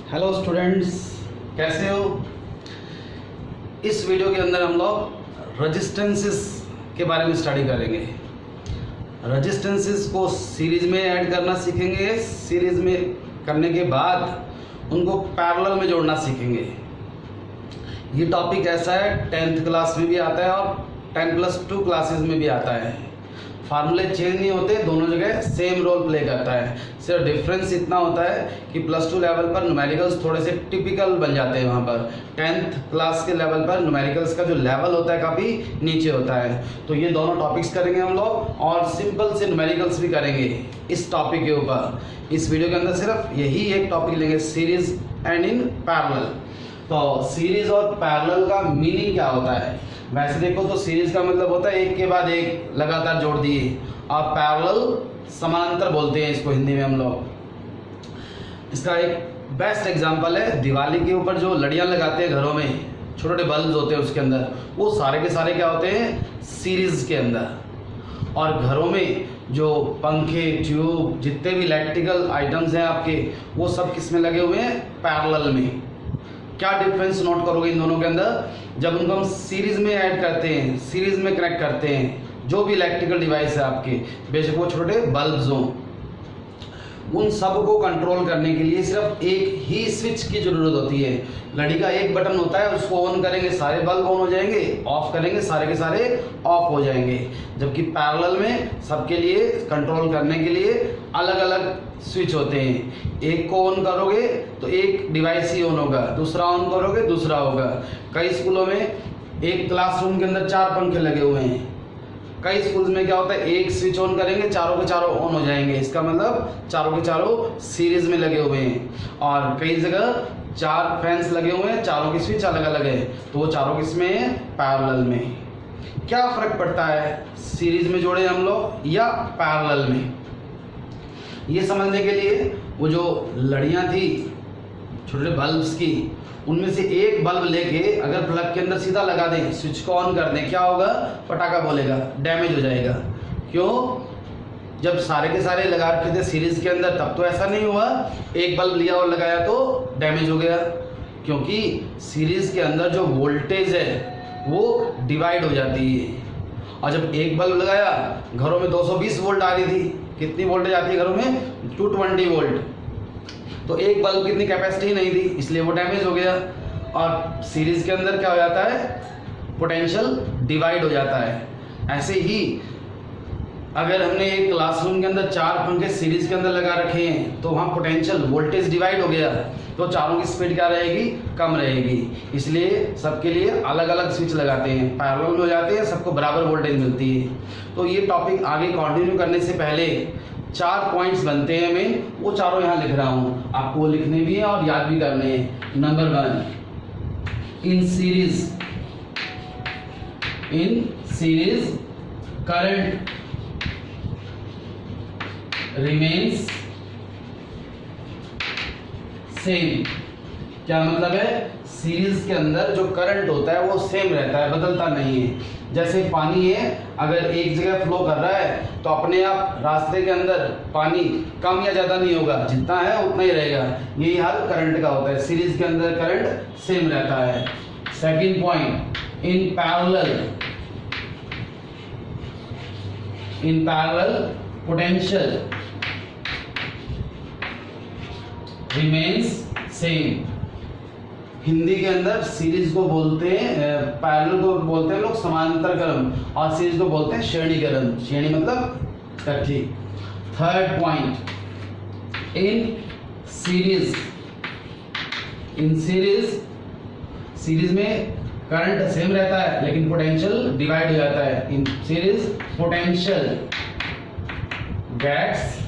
Hello students, कैसे हो। इस वीडियो के अंदर हम लोग रजिस्टेंसेस के बारे में स्टडी करेंगे। रजिस्टेंसेस को सीरीज में ऐड करना सीखेंगे। सीरीज में करने के बाद उनको पैरेलल में जोड़ना सीखेंगे। ये टॉपिक ऐसा है 10th क्लास में भी आता है और 10+2 क्लासेस में भी आता है। फार्मूले चेंज नहीं होते, दोनों जगह सेम रोल प्ले करता है। सिर्फ डिफरेंस इतना होता है कि +2 लेवल पर न्यूमेरिकल्स थोड़े से टिपिकल बन जाते हैं। वहाँ पर 10th क्लास के लेवल पर न्यूमेरिकल्स का जो लेवल होता है काफ़ी नीचे होता है। तो ये दोनों टॉपिक्स करेंगे हम लोग और सिंपल से न्यूमेरिकल्स भी करेंगे इस टॉपिक के ऊपर। इस वीडियो के अंदर सिर्फ यही एक टॉपिक लेंगे, सीरीज एंड इन पैरेलल। तो सीरीज और पैरेलल का मीनिंग क्या होता है? वैसे देखो तो सीरीज का मतलब होता है एक के बाद एक लगातार जोड़ दिए, और पैरेलल समानांतर बोलते हैं इसको हिंदी में हम लोग। इसका एक बेस्ट एग्जांपल है दिवाली के ऊपर जो लड़ियां लगाते हैं घरों में, छोटे छोटे बल्ब होते हैं उसके अंदर, वो सारे के सारे क्या होते हैं? सीरीज के अंदर। और घरों में जो पंखे, ट्यूब, जितने भी इलेक्ट्रिकल आइटम्स हैं आपके, वो सब किस में लगे हुए हैं? पैरेलल में। क्या डिफरेंस नोट करोगे इन दोनों के अंदर? जब उनको हम सीरीज में ऐड करते हैं, सीरीज में कनेक्ट करते हैं, जो भी इलेक्ट्रिकल डिवाइस है आपके, बेशक वो छोटे बल्ब्स हों, उन सब को कंट्रोल करने के लिए सिर्फ एक ही स्विच की जरूरत होती है। घड़ी का एक बटन होता है, उसको ऑन करेंगे सारे बल्ब ऑन हो जाएंगे, ऑफ करेंगे सारे के सारे ऑफ हो जाएंगे। जबकि पैरेलल में सबके लिए कंट्रोल करने के लिए अलग अलग स्विच होते हैं। एक को ऑन करोगे तो एक डिवाइस ही ऑन होगा, दूसरा ऑन करोगे दूसरा होगा। कई स्कूलों में एक क्लासरूम के अंदर 4 पंखे लगे हुए हैं। कई स्कूल्स में क्या होता है, एक स्विच ऑन करेंगे चारों के चारों ऑन हो जाएंगे। इसका मतलब चारों के चारों सीरीज में लगे हुए हैं। और कई जगह 4 फैंस लगे हुए हैं, चारों की स्विच अलग अलग है, तो वो चारों किसमें है? पैरेलल में। क्या फर्क पड़ता है सीरीज में जोड़े हम लोग या पैरेलल में? ये समझने के लिए वो जो लड़ियां थी छोटे बल्ब्स की, उनमें से एक बल्ब लेके अगर प्लग के अंदर सीधा लगा दें, स्विच को ऑन कर दें, क्या होगा? पटाखा बोलेगा, डैमेज हो जाएगा। क्यों? जब सारे के सारे लगा रखे थे सीरीज के अंदर तब तो ऐसा नहीं हुआ, एक बल्ब लिया और लगाया तो डैमेज हो गया। क्योंकि सीरीज के अंदर जो वोल्टेज है वो डिवाइड हो जाती है। और जब एक बल्ब लगाया, घरों में 220 वोल्ट आ रही थी, कितनी वोल्टेज आती है घरों में? 220 वोल्ट। तो एक बल्ब की इतनी कैपेसिटी नहीं थी, इसलिए वो डैमेज हो गया। और सीरीज के अंदर क्या हो जाता है? पोटेंशियल डिवाइड हो जाता है। ऐसे ही अगर हमने एक क्लासरूम के अंदर 4 पंखे सीरीज के अंदर लगा रखे हैं, तो वहाँ पोटेंशियल वोल्टेज डिवाइड हो गया, तो चारों की स्पीड क्या रहेगी? कम रहेगी। इसलिए सबके लिए अलग अलग स्विच लगाते हैं, पैरेलल में हो जाते हैं, सबको बराबर वोल्टेज मिलती है। तो ये टॉपिक आगे कंटिन्यू करने से पहले 4 पॉइंट्स बनते हैं मेन, वो चारों यहाँ लिख रहा हूँ, आपको वो लिखने भी हैं और याद भी करने हैं। Number 1, in series current remains same. क्या मतलब है? सीरीज के अंदर जो करंट होता है वो सेम रहता है, बदलता नहीं है। जैसे पानी है, अगर एक जगह फ्लो कर रहा है तो अपने आप रास्ते के अंदर पानी कम या ज़्यादा नहीं होगा, जितना है उतना ही रहेगा। यही हाल करंट का होता है, सीरीज के अंदर करंट सेम रहता है। Second point, in parallel potential remains same. Hindi के अंदर सीरीज को बोलते हैं, पैरेलल को बोलते हैं लोग समांतरकरण, और सीरीज को बोलते हैं श्रेणीकरण। श्रेणी मतलब इकट्ठी। थर्ड पॉइंट, इन सीरीज में करंट सेम रहता है लेकिन पोटेंशियल डिवाइड हो जाता है। In series potential gets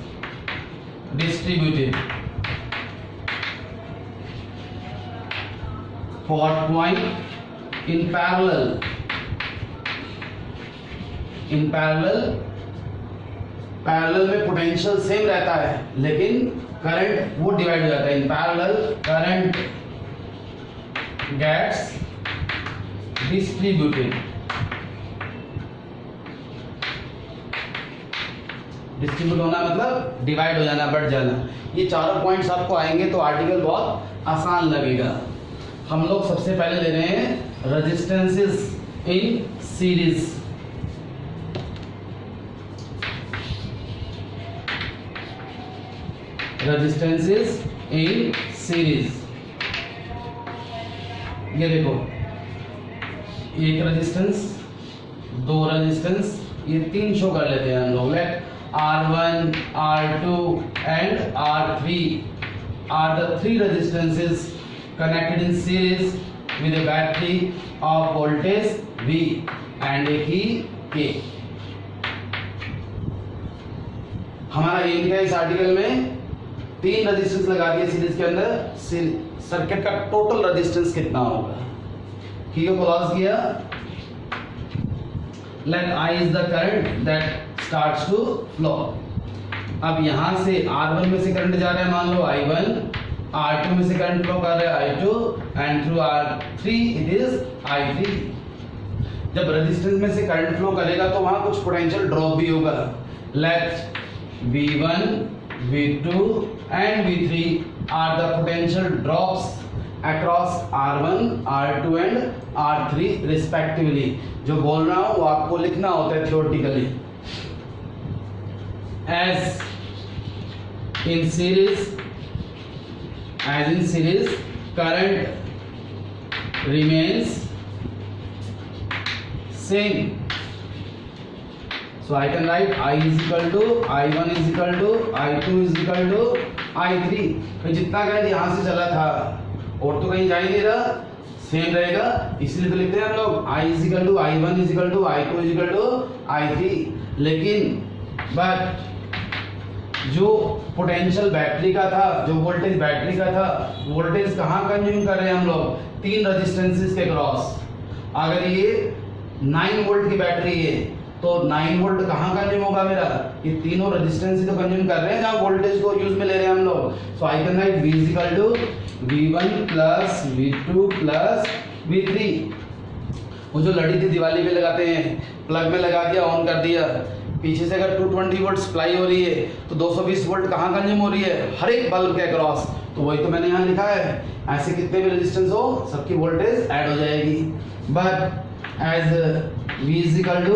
distributed. Fourth point, in parallel में पोटेंशियल सेम रहता है लेकिन करंट वो डिवाइड हो जाता है। In parallel current gets distributed. Distribute होना मतलब डिवाइड हो जाना, बढ़ जाना। ये चारों पॉइंट्स आपको आएंगे तो आर्टिकल बहुत आसान लगेगा। हम लोग सबसे पहले ले रहे हैं resistances in series. Resistances in series, ये देखो, एक रेजिस्टेंस, दो रेजिस्टेंस, ये तीन शो कर लेते हैं हम लोग। Let R1, R2 and R3 are the three resistances connected in series with a battery of voltage V and a key K। हमारा एम क्या है इस आर्टिकल में, तीन रेजिस्टेंस लगा दिए सीरीज के अंदर, सर्किट का टोटल रेजिस्टेंस कितना होगा, की को क्लोज किया। Let I is the current that starts to flow। अब यहां से R1 में से करंट जा रहा है, मान लो I1, R2 में से करंट फ्लो कर रहा है I2 and through R3 it is I3। जब रेजिस्टेंस में से करंट फ्लो करेगा तो वहां कुछ पोटेंशियल ड्रॉप भी होगा। Let V1, V2 and V3 are the potential drops across R1, R2 and R3 respectively। जो बोल रहा हूं वो आपको लिखना होता है theoretically. As in series, current remains same, so I can write I is equal to I1 is equal to I2 is equal to I3। तो जितना करंट यहाँ से चला था और तो कहीं जा ही नहीं रहा, सेम रहेगा, इसलिए तो लिखते हैं हम लोग I is equal to I1 is equal to I2 is equal to I3। लेकिन बट जो पोटेंशियल बैटरी का था, जो वोल्टेज बैटरी का था, वोल्टेज कहाँ कंज्यूम कर रहे हैं हम लोग, तीन रेजिस्टेंसेस के क्रॉस। अगर ये 9 वोल्ट की बैटरी है तो 9 वोल्ट कहाँ कंज्यूम होगा मेरा, ये तीनों रेजिस्टेंस तो कंज्यूम कर रहे हैं जहाँ वोल्टेज को यूज में ले रहे हैं हम लोग। So I can write V is equal to V1 प्लस V2 प्लस V3। वो जो लड़ी थी दिवाली पे लगाते हैं, प्लग में लगा दिया, ऑन कर दिया, पीछे से अगर 220 वोल्ट सप्लाई हो रही है तो 220 वोल्ट कहाँ कंज्यूम हो रही है, हर एक बल्ब के अक्रॉस। तो वही तो मैंने यहाँ लिखा है, ऐसे कितने भी रेजिस्टेंस हो सबकी वोल्टेज ऐड हो जाएगी। But as V is equal to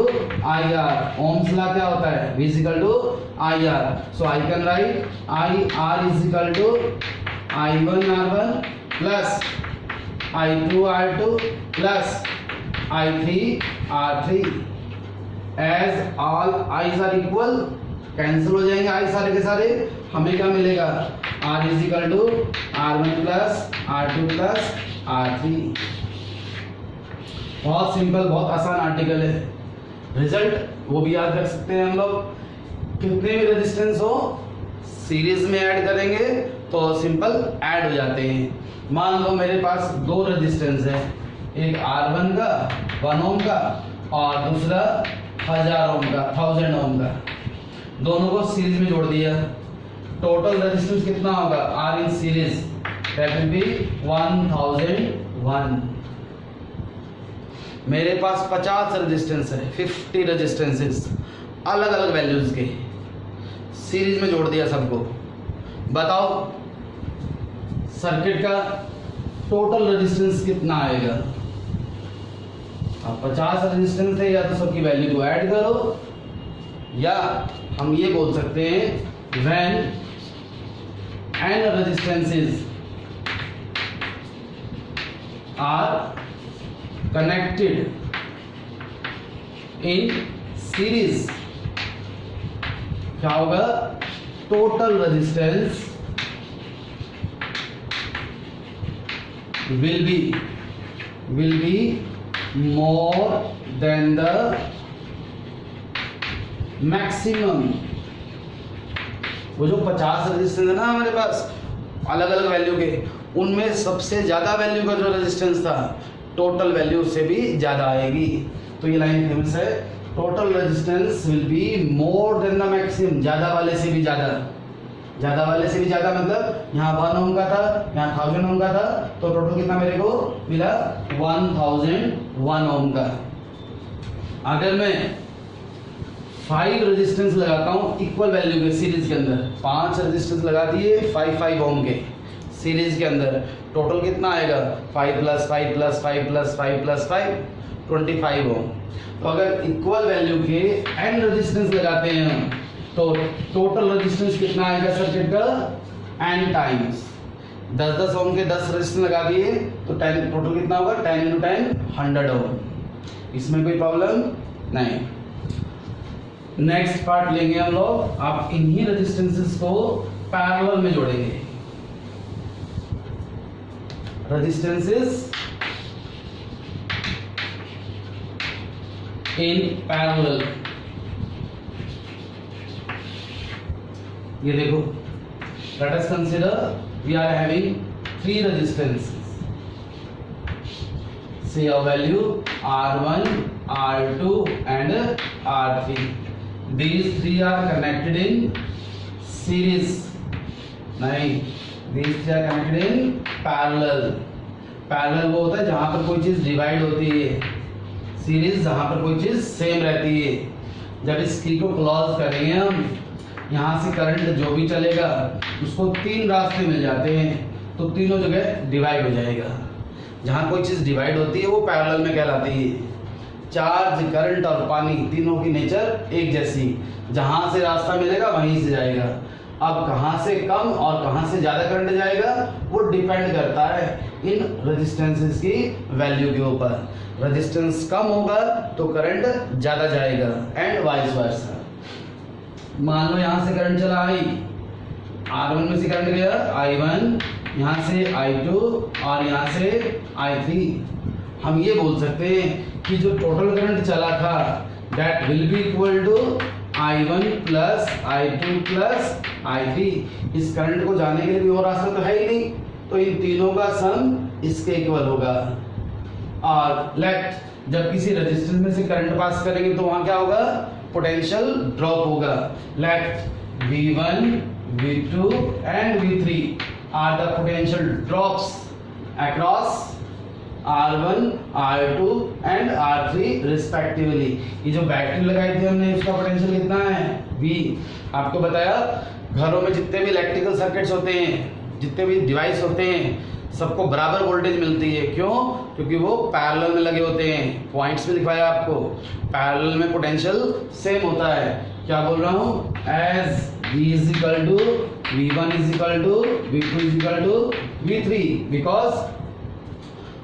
IR, Ohm's law क्या होता है, V is equal to IR। So I can write IR is equal to I1 R1 plus I2 R2 plus I3 R3। As all I's are equal, cancel हो जाएंगे आई सारे के सारे, हमें क्या मिलेगा, R is equal to R1 plus R2 plus R3। बहुत simple, बहुत आसान आर्टिकल है। रिजल्ट वो भी याद रख सकते हैं हम लोग, कितने भी रेजिस्टेंस हो सीरीज में ऐड करेंगे तो सिंपल ऐड हो जाते हैं। मान लो मेरे पास दो रेजिस्टेंस है, एक R1 का 1 ओम का और दूसरा 1000 ओम का 1000 ओम का, दोनों को सीरीज में जोड़ दिया। टोटल रेजिस्टेंस कितना होगा, R in series that will B 1001। मेरे पास 50 रेजिस्टेंस है, 50 रेजिस्टेंसेस अलग अलग वैल्यूज के, सीरीज में जोड़ दिया सबको। बताओ सर्किट का टोटल रेजिस्टेंस कितना आएगा। अब 50 रेजिस्टेंस है, या तो सबकी वैल्यू को ऐड करो, या हम ये बोल सकते हैं when n resistances are connected in series, क्या होगा, total resistance will be more than the maximum। वो जो 50 रेजिस्टेंस है ना हमारे पास अलग अलग वैल्यू के, उनमें सबसे ज्यादा वैल्यू का जो रेजिस्टेंस था टोटल वैल्यू से भी ज्यादा आएगी। तो ये लाइन फेमस है, total resistance will be more than the maximum, ज्यादा वाले से भी ज्यादा, ज्यादा वाले से भी ज्यादा मतलब यहाँ 1 ओम का था, यहाँ 1000 ओम का था, तो टोटल कितना मेरे को मिला 1001 ओम का। अगर मैं 5 रेजिस्टेंस लगाता हूँ इक्वल वैल्यू के सीरीज के अंदर, 5 रेजिस्टेंस लगा दिए 5 ओम के सीरीज के अंदर, टोटल कितना आएगा 5 + 5 + 5 + 5 + 5 25 ओम। तो अगर इक्वल वैल्यू के n रेजिस्टेंस लगाते हैं हम तो टोटल रेजिस्टेंस कितना आएगा सर्किट का n टाइम्स। 10 ओम के 10 रेजिस्टेंस लगा दिए तो 10 टोटल कितना होगा 10 × 10 100 ओम। इसमें कोई प्रॉब्लम नहीं। नेक्स्ट पार्ट लेंगे हम लोग, आप इन्हीं रेजिस्टेंसेस को पैरेलल में जोड़ेंगे। रेजिस्टेंसेस इन पैरेलल, ये देखो, let us consider we are having 3 resistances. Say a value R1, R2 and R3. These 3 are connected in series. नहीं, these 3 are connected in parallel. Parallel वो होता है जहाँ पर कोई चीज़ डिवाइड होती है, सीरीज जहाँ पर कोई चीज़ सेम रहती है। जब इस की को क्लोज करेंगे हम, यहाँ से करंट जो भी चलेगा उसको 3 रास्ते मिल जाते हैं, तो तीनों जगह डिवाइड हो जाएगा। जहाँ कोई चीज़ डिवाइड होती है वो पैरेलल में कहलाती है। चार्ज, करंट और पानी तीनों की नेचर एक जैसी, जहाँ से रास्ता मिलेगा वहीं से जाएगा। अब कहाँ से कम और कहाँ से ज़्यादा करंट जाएगा वो डिपेंड करता है इन रेजिस्टेंसेस की वैल्यू के ऊपर। रेजिस्टेंस कम होगा तो करंट ज़्यादा जाएगा एंड वाइस वर्सा। मान लो यहाँ से करंट चला I, R1 में से करंट गया I1, यहाँ से I2 और यहाँ से I3। हम ये बोल सकते हैं कि जो टोटल करंट चला था that will be equal to I1 + I2 + I3। इस करंट को जाने के लिए भी और रास्ता तो है ही नहीं, तो इन तीनों का सम इसके इक्वल होगा। और लेट जब किसी रेजिस्टेंस में से करंट पास करेंगे तो वहाँ क्या होगा, पोटेंशियल ड्रॉप होगा। Let V1, V2 and V3 are the potential drops across R1, R2 and R3 respectively। ये जो बैटरी लगाई थी हमने उसका पोटेंशियल कितना है V। आपको बताया घरों में जितने भी इलेक्ट्रिकल सर्किट्स होते हैं, जितने भी डिवाइस होते हैं, सबको बराबर वोल्टेज मिलती है। क्यों? क्योंकि वो पैरेलल में लगे होते हैं। पॉइंट्स में दिखाया आपको, पैरेलल में पोटेंशियल सेम होता है। क्या बोल रहा हूँ, as V = V1 = V2 = V3 because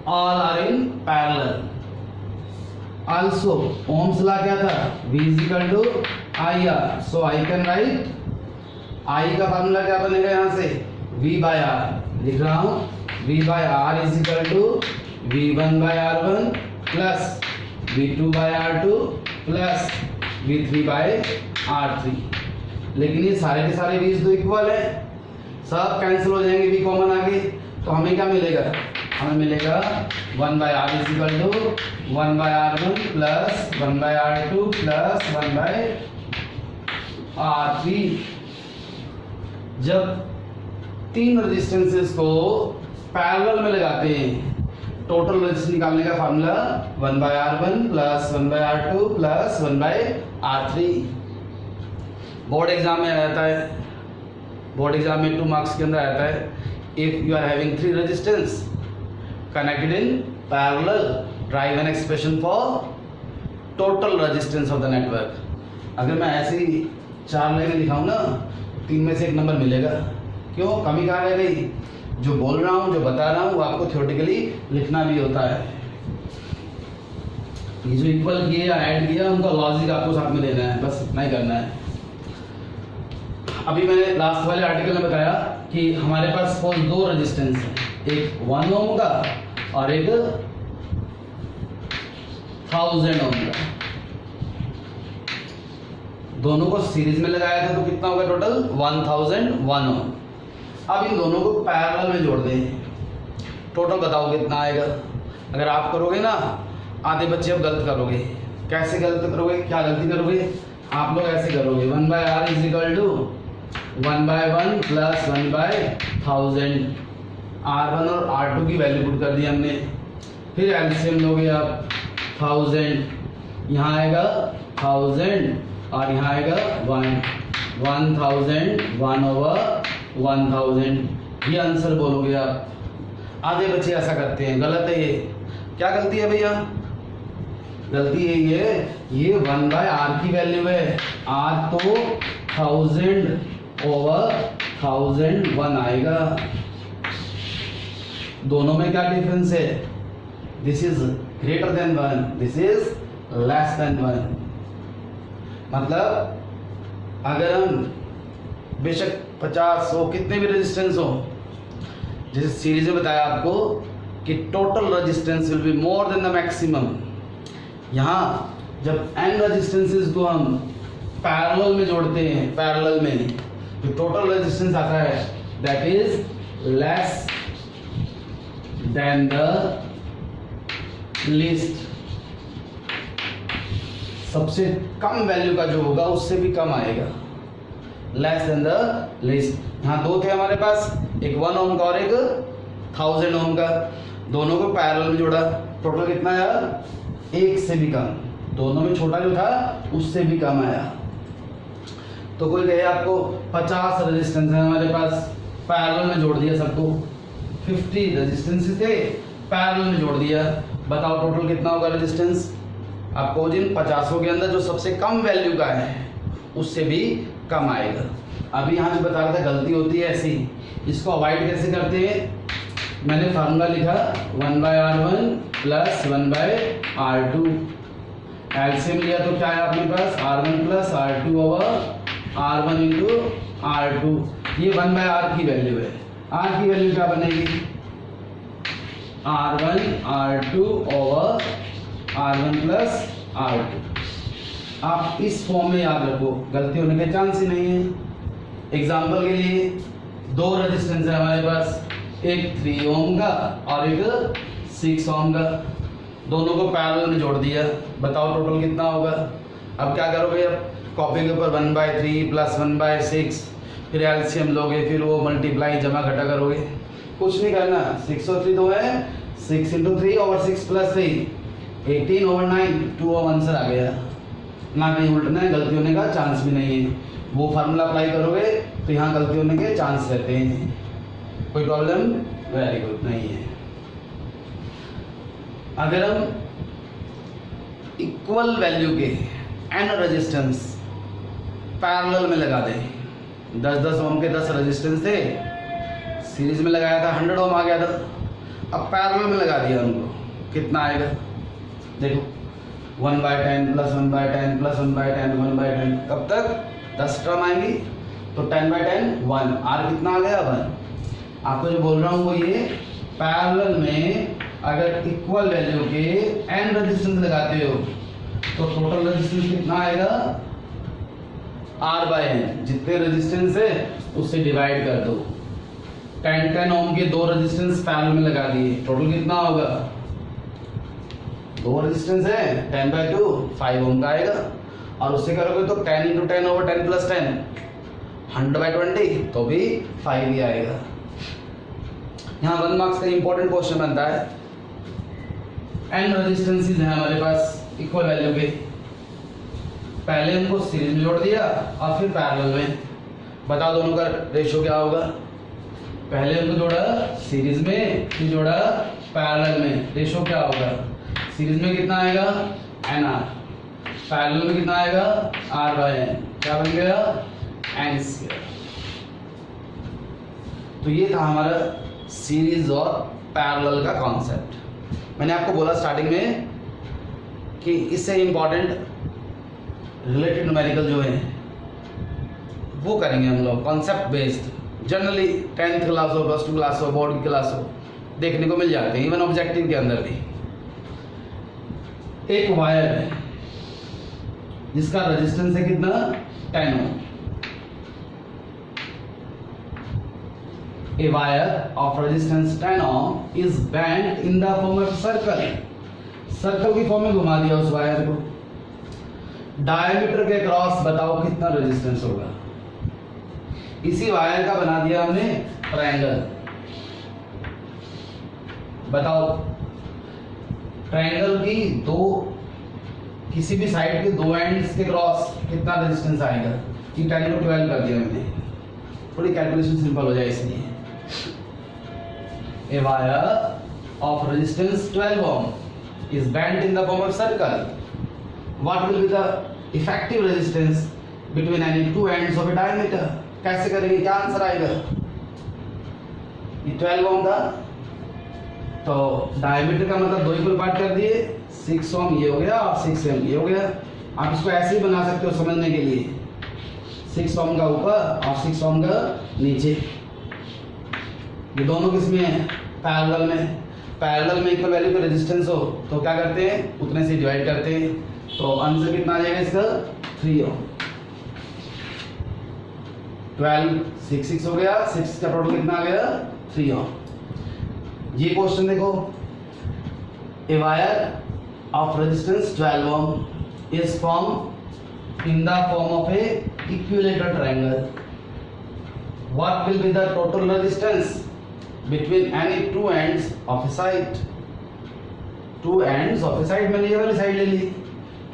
all are in parallel. Also Ohm's law क्या था, V = IR, so I can write I का फार्मूला क्या बनेगा, यहाँ से V/R लिख रहा हूँ। V/R = V1/R1 + V2/R2 + V3/R3। लेकिन ये सारे के सारे V's तो इक्वल है, सब कैंसिल हो जाएंगे, V कॉमन आगे, तो हमें क्या मिलेगा, हमें मिलेगा 1/R = 1/R1 + 1/R2 + 1/R3। जब 3 रेजिस्टेंसेस को पैरेलल में लगाते हैं, टोटल रेजिस्टेंस निकालने का formula 1/R1 + 1/R2 + 1/R3। Board exam में आ जाता है, बोर्ड एग्जाम में 2 मार्क्स के अंदर आता है, if you are having 3 resistance connected in parallel, write an expression for total resistance of the network। अगर मैं ऐसे ही 4 लाइनें लिखाऊं ना, 3 में से 1 नंबर मिलेगा। क्यों, कमी कहाँ रह गई, जो बोल रहा हूँ, जो बता रहा हूँ, वो आपको थ्योरेटिकली लिखना भी होता है। ये जो इक्वल किए या ऐड किया, उनका लॉजिक आपको साथ में देना है, बस इतना ही करना है। अभी मैंने लास्ट वाले आर्टिकल में बताया कि हमारे पास सपोज 2 रेजिस्टेंस है, एक 1 ओम का और एक 1000 ओम का। दोनों को सीरीज में लगाया था तो कितना होगा टोटल 1001 ओम। अब इन दोनों को पैरेलल में जोड़ दें, टोटल बताओ कितना आएगा। अगर आप करोगे ना, आधे बच्चे अब गलत करोगे। कैसे गलत करोगे, क्या गलती करोगे, आप लोग ऐसे करोगे 1/R = 1/1 + 1/1000। R1 और R2 की वैल्यू पुट कर दी हमने, फिर एलसीएम लोगे आप 1000, यहाँ आएगा 1000 और यहाँ आएगा 1000 1/1000, ये आंसर बोलोगे आप। आधे बच्चे ऐसा करते हैं, गलत है ये। क्या गलती है भैया? गलती है ये 1/r की वैल्यू है। r तो 1000/1001 आएगा। दोनों में क्या डिफरेंस है? This is greater than 1, this is less than 1। मतलब अगर हम बेशक 50 हो, कितने भी रेजिस्टेंस हो, जैसे सीरीज में बताया आपको कि total resistance will be more than the maximum. यहाँ जब n रेजिस्टेंसेस को हम पैरेलल में जोड़ते हैं, पैरेलल में जो टोटल रेजिस्टेंस आता है that is less than the least. सबसे कम वैल्यू का जो होगा उससे भी कम आएगा, लेस देन द लीस्ट। यहाँ दो थे हमारे पास, एक 1 ओम का और एक 1000 ओम का, दोनों को पैरेलल में जोड़ा, टोटल कितना आया? 1 से भी कम। दोनों में छोटा जो था उससे भी कम आया। तो कोई कहे आपको 50 रेजिस्टेंस है हमारे पास, पैरेलल में जोड़ दिया सबको, 50 रेजिस्टेंस थे पैरेलल में जोड़ दिया, बताओ टोटल कितना होगा रेजिस्टेंस? आपको जिन 50 के अंदर जो सबसे कम वैल्यू का है उससे भी कम आएगा। अभी यहाँ जो बता रहा था गलती होती है ऐसी, इसको अवॉइड कैसे करते हैं? मैंने फार्मूला लिखा 1/r1 प्लस 1/r2, एलसीएम लिया तो क्या है अपने पास? r1 plus r2/r1 into r2। ये 1/r की वैल्यू है। r की वैल्यू क्या बनेगी? r1 r2/r1 plus r2। आप इस फॉर्म में याद रखो, गलती होने के चांस ही नहीं है। एग्जाम्पल के लिए दो रेजिस्टेंस है हमारे पास, एक 3 ओम का और एक 6 ओम का, दोनों को पैरेलल में जोड़ दिया, बताओ टोटल कितना होगा? अब क्या करोगे? अब कॉपी के ऊपर 1/3 प्लस 1/6, फिर एलसीएम लोगे, फिर वो मल्टीप्लाई जमा घटा करोगे। कुछ नहीं करना, 6 और 3 दो है, 6 × 3 ओवर 6 प्लस 3 18/9, 2 आंसर आ गया। ना कहीं उल्टना है, गलती होने का चांस भी नहीं है। वो फार्मूला अप्लाई करोगे तो यहाँ गलती होने के चांस रहते हैं। कोई प्रॉब्लम? वेरी गुड, नहीं है। अगर हम इक्वल वैल्यू के n रेजिस्टेंस पैरेलल में लगा दें, 10 ओम के 10 रेजिस्टेंस थे, सीरीज में लगाया था 100 ओम आ गया था, अब पैरेलल में लगा दिया उनको, कितना आएगा? देखो 1/10 प्लस 1/10 प्लस 1/10 1/10, कब तक 10 टर्म आएंगी तो 10/10 1, r कितना आ गया? 1। आपको जो बोल रहा हूँ वो ये, पैरेलल में अगर इक्वल वैल्यू के n रेजिस्टेंस लगाते हो तो टोटल रेजिस्टेंस कितना आएगा? r/n। जितने रेजिस्टेंस है उससे डिवाइड कर दो। 10 ओम के दो रेजिस्टेंस पैरेलल में लगा दिए, टोटल कितना होगा? दो रेजिस्टेंस है, 10/2 5 ओम का आएगा, और उससे करोगे तो 10 × 10 ओवर 10 प्लस 10 100/20 तो भी 5 ही आएगा। यहाँ 1 मार्क्स का इंपॉर्टेंट क्वेश्चन बनता है, n रेजिस्टेंसेस है हमारे पास इक्वल वैल्यू के, पहले उनको सीरीज में जोड़ दिया और फिर पैरेलल में, बताओ दोनों का रेशियो क्या होगा? पहले उनको जोड़ा सीरीज में, फिर जोड़ा पैरेलल में, रेशियो क्या होगा? सीरीज में कितना आएगा? nr, पैरेलल में कितना आएगा? r/n, क्या बन गया? n²। तो ये था हमारा सीरीज और पैरेलल का कॉन्सेप्ट। मैंने आपको बोला स्टार्टिंग में कि इससे इंपॉर्टेंट रिलेटेड न्यूमेरिकल जो है वो करेंगे हम लोग, concept based. Generally 10th class हो, +2 क्लास हो, बोर्ड की क्लास हो, देखने को मिल जाते हैं, इवन ऑब्जेक्टिव के अंदर भी। एक वायर है जिसका रेजिस्टेंस है कितना? 10 ओम। A wire of resistance 10 ohm is bent in the form of circle. Circle की फॉर्म में घुमा दिया उस वायर को। डायमीटर के क्रॉस बताओ कितना रेजिस्टेंस होगा? इसी वायर का बना दिया हमने ट्रायंगल। बताओ ट्रायंगल की किसी भी साइड के दो एंड्स के क्रॉस कितना रेजिस्टेंस आएगा, कि 10 को 12 कर दिया मैंने, थोड़ी कैलकुलेशन सिंपल हो जाए इसलिए। A wire of resistance 12 ohm is bent in the form of circle, what will be the effective resistance between any two ends of a diameter. कैसे करेंगे, क्या आंसर आएगा, ये 12 ओम था तो डायमीटर का मतलब 2 इक्वल पार्ट कर दिए, 6 ओम ये हो गया और 6 ओम ये हो गया। आप इसको ऐसे ही बना सकते हो समझने के लिए, 6 ओम का ऊपर और 6 ओम का नीचे, ये दोनों किसमें है, पैरेलल में। पैरेलल में इक्वल वैल्यू का रेजिस्टेंस हो तो क्या करते हैं, उतने से डिवाइड करते हैं, तो आंसर कितना आ जाएगा इसका 3 ओम। 12 6 हो गया, 6 का टोटल कितना आ गया 3 ओम। ये क्वेश्चन देखो, a wire of resistance 12 ohm is form in the form of a equilateral triangle, what will be the total resistance between any two ends of a side. Two ends of a side, मैंने ये वाली side ले ली,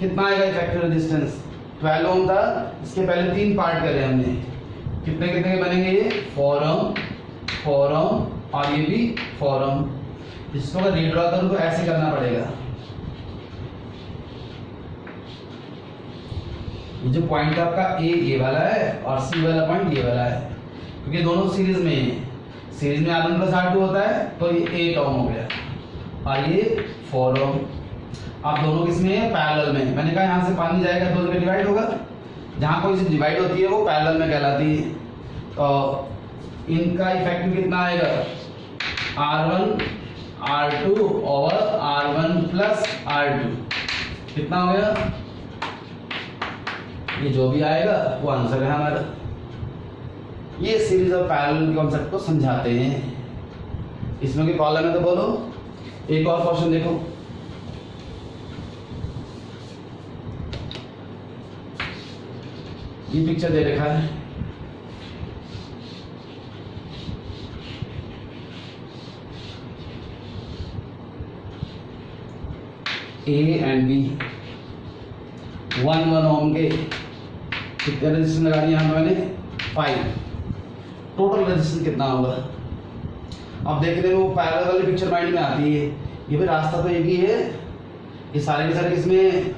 कितना आएगा effective resistance, 12 ओम था, इसके पहले 3 part करे हमने, कितने कितने के बनेंगे ये 4 ओम और ये भी 4 ओम। इसको अगर रीड्रॉ करूं तो ऐसे करना पड़ेगा, ये जो पॉइंट आपका ए ये वाला है और सी वाला पॉइंट ये वाला है, क्योंकि दोनों सीरीज में है, सीरीज में R1 + R2 होता है तो ये 8 ओम हो गया और ये 4 ओम। आप दोनों किसमें है, पैरेलल में। मैंने कहा यहाँ से पानी जाएगा तो उसमें डिवाइड होगा, जहाँ कोई से डिवाइड होती है वो पैरेलल में कहलाती है। तो इनका इफेक्टिव कितना आएगा, R1 R2 और R1 + R2 कितना हो गया, ये जो भी आएगा वो आंसर है हमारा। ये सीरीज ऑफ पैरेलल कॉन्सेप्ट को समझाते हैं। इसमें कोई प्रॉब्लम है तो बोलो। एक और क्वेश्चन देखो, ये पिक्चर दे रखा है, ए एंड बी 1 ओम के कितने रेजिस्टेंस लगा दिए यहाँ पे मैंने 5, टोटल रेजिस्टेंस कितना होगा। अब देखने में वो पैरेलल वाली पिक्चर माइंड में आती है, ये भी रास्ता तो एक ही है, ये सारे के सारे किसमें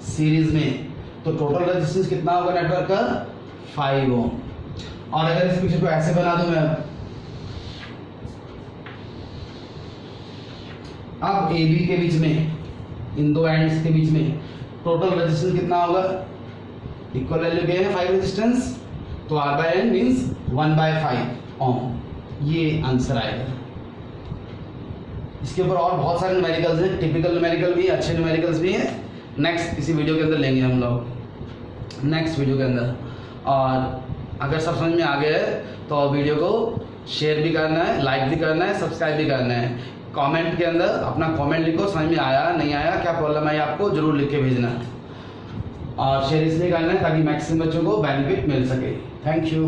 सीरीज में, तो टोटल रेजिस्टेंस कितना होगा नेटवर्क का 5 ओम। और अगर इस पिक्चर को ऐसे बना दूं मैं, अब ए बी के बीच में, इन दो एंड्स के बीच में टोटल रेजिस्टेंस कितना होगा, इक्वल वैल्यू क्या है 5 रेजिस्टेंस, तो R/N मींस 1/5 ओम, ये आंसर आएगा। इसके ऊपर और बहुत सारे न्यूमेरिकल्स हैं, टिपिकल न्यूमेरिकल भी, अच्छे न्यूमेरिकल्स भी हैं, नेक्स्ट इसी वीडियो के अंदर लेंगे हम लोग, नेक्स्ट वीडियो के अंदर। और अगर सब समझ में आ गया है तो वीडियो को शेयर भी करना है, लाइक भी करना है, सब्सक्राइब भी करना है। कमेंट के अंदर अपना कमेंट लिखो, समझ में आया नहीं आया, क्या प्रॉब्लम है आपको जरूर लिख के भेजना। और शेयर इसलिए करना है ताकि मैक्सिमम बच्चों को बेनिफिट मिल सके। Thank you.